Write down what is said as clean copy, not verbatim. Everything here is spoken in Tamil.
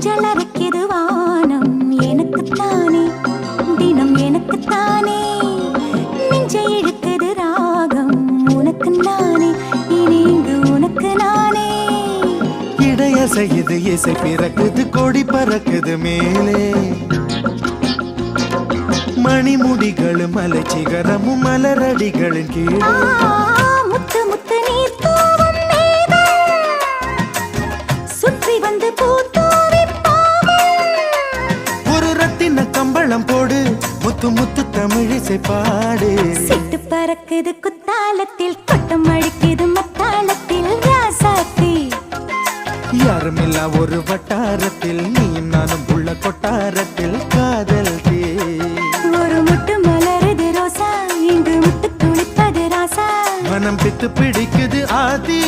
ஊஞ்சல் அரைக்குது வானம் எனக்குத்தானே தினம் எனக்குத்தானே நெஞ்சை இழுக்குது ராகம் உனக்கு நானே இனி இங்கு உனக்கு நானே இடையசையுது இசை பிறக்குது கொடி பறக்குது மேலே மணிமுடிகளும் மலை சிகரமும் மலரடிகளின் கீழே முத்து முத்து நீர் தூவும் மேகம் சுற்றி வந்து பூத்தூவி ஒரு ரத்தின கம்பளம் போடு முத்து முத்து தமிழிசை பாடு சிட்டு பறக்குது குத்தாலத்தில் கொட்டம் அடிக்குது மத்தாளத்தில் ராசாத்தி யாருமில்லா ஒரு வட்டாரத்தில் நீயும் நானும் உள்ள கொட்டாரத்தில் காதல் தே ஒரு முட்டு மலருது ரோசா இங்கு முட்டு துளிப்பது ராசா மனம் பித்து பிடிக்குது ஆதி